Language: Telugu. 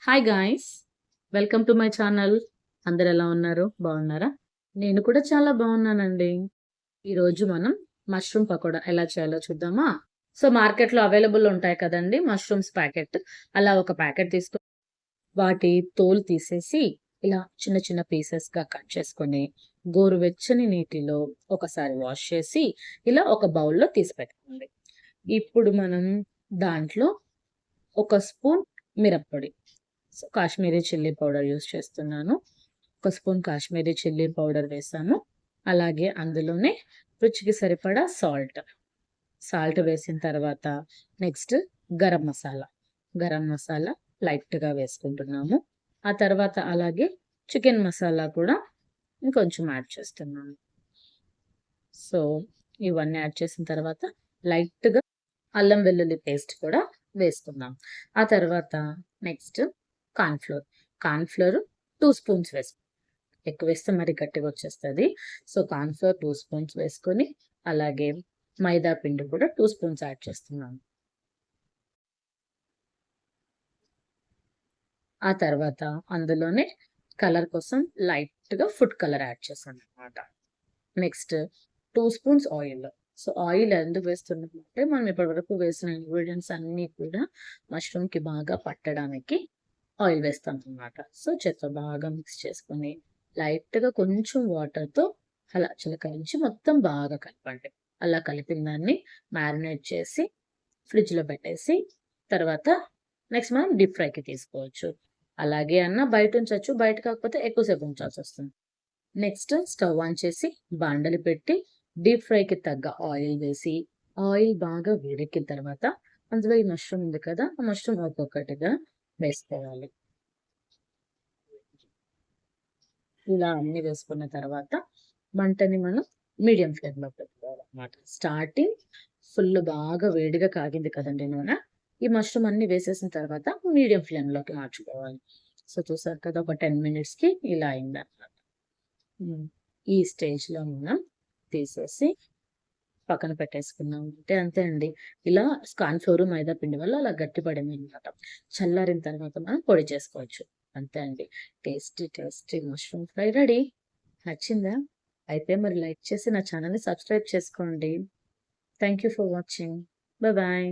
Hi guys! Welcome to my channel. అందరూ ఎలా ఉన్నారు? బాగున్నారా? నేను కూడా చాలా బాగున్నానండి. ఈరోజు మనం మష్రూమ్ పకోడా ఎలా చేయాలో చూద్దామా? సో, మార్కెట్‌లో అవైలబుల్ ఉంటాయి కదండీ! Mushrooms packet. అలా ఒక ప్యాకెట్ తీసుకొని వాటి తోలు తీసేసి ఇలా చిన్న చిన్న పీసెస్‌గా కట్ చేసుకొని, గోరువెచ్చని నీటిలో ఒకసారి వాష్ చేసి, ఇలా ఒక బౌల్‌లో తీసి పెట్టుకోండి. ఇప్పుడు మనం దాంట్లో ఒక స్పూన్ మిరప్పొడి, so, Kashmiri chilli powder use చేస్తున్నాను. ఒక స్పూన్ కాశ్మీరీ చిల్లీ పౌడర్ వేసాను. అలాగే అందులోనే రుచికి సరిపడా సాల్ట్. సాల్ట్ వేసిన తర్వాత నెక్స్ట్ గరం మసాలా. గరం మసాలా లైట్‌గా వేసుకుంటున్నాము. ఆ తర్వాత అలాగే చికెన్ మసాలా కూడా ఇంకొంచెం యాడ్ చేస్తున్నాను. సో, ఇవన్నీ యాడ్ చేసిన తర్వాత లైట్‌గా అల్లం వెల్లుల్లి పేస్ట్ కూడా వేసుకుందాం. ఆ తర్వాత నెక్స్ట్ కార్న్‌ఫ్లోర్. కార్న్‌ఫ్లోర్ 2 స్పూన్స్ ఎక్కువేస్తే మరి గట్టిగొచ్చేస్తది. సో, కార్న్‌ఫ్లోర్ 2 స్పూన్స్ వేసుకొని, అలాగే మైదా పిండి కూడా 2 స్పూన్స్ యాడ్ చేస్తున్నాను. ఆ తర్వాత అందులోనే కలర్ కోసం లైట్‌గా ఫుడ్ కలర్ యాడ్ చేశాననమాట. Next 2 spoons oil. So, oil ఎందుకు వేస్తున్నామంటే, మనం ఇప్పటివరకు వేసిన ఇంగ్రీడియెంట్స్ అన్నీ కూడా మష్రూమ్‌కి బాగా పట్టడానికి ఆయిల్ వేస్తామనమాట. సో, చేత్తో బాగా మిక్స్ చేసుకొని, లైట్‌గా కొంచెం వాటర్‌తో అలా చిలకరించి మొత్తం బాగా కలపండి. అలా కలిపిన దాన్ని మ్యారినేట్ చేసి ఫ్రిడ్జ్‌లో పెట్టేసి, తర్వాత నెక్స్ట్ మనం డీప్ ఫ్రైకి తీసుకోవచ్చు. అలాగే బయటుంచొచ్చు. బయట కాకపోతే ఎక్కువ సేపు ఉంచాల్సొస్తుంది. నెక్స్ట్ స్టవ్ ఆన్ చేసి బాండలి పెట్టి డీప్ ఫ్రైకి తగ్గ ఆయిల్ వేసి, ఆయిల్ బాగా వేడెక్కిన తర్వాత అందులో ఈ మష్రూమ్ ఉంది కదా! ఆ మష్రూమ్ ఒక్కొక్కటిగా వేసుకోవాలి. ఇలా అన్నీ వేసుకున్న తర్వాత మంటని మనం మీడియం ఫ్లేమ్‌లో పెట్టుకోవాలన్నమాట. స్టార్టింగ్ ఫుల్ బాగా వేడిగా కాగింది కదండీ నూనె. ఈ మష్రూమ్ అన్నీ వేసేసిన తర్వాత మీడియం ఫ్లేమ్‌లోకి మార్చుకోవాలి. సో, చూసారు కదా! ఒక 10 మినిట్స్‌కి ఇలా అయిందన్నమాట. హ్మ్. ఈ స్టేజ్‌లో మనం తీసేసి పక్కన పెట్టేసుకున్నాం. అంటే అంతే అండి. ఇలా కార్న్‌ఫ్లోర్, మైదా పిండి వల్ల అలా గట్టిపడిందనమాట. చల్లారిన తర్వాత మనం పొడి చేసుకోవచ్చు. అంతే అండి. Tasty tasty mushroom fry ready. నచ్చిందా? అయితే మరి లైక్ చేసి నా ఛానెల్‌ని సబ్స్క్రైబ్ చేసుకోండి. Thank you for watching. Bye.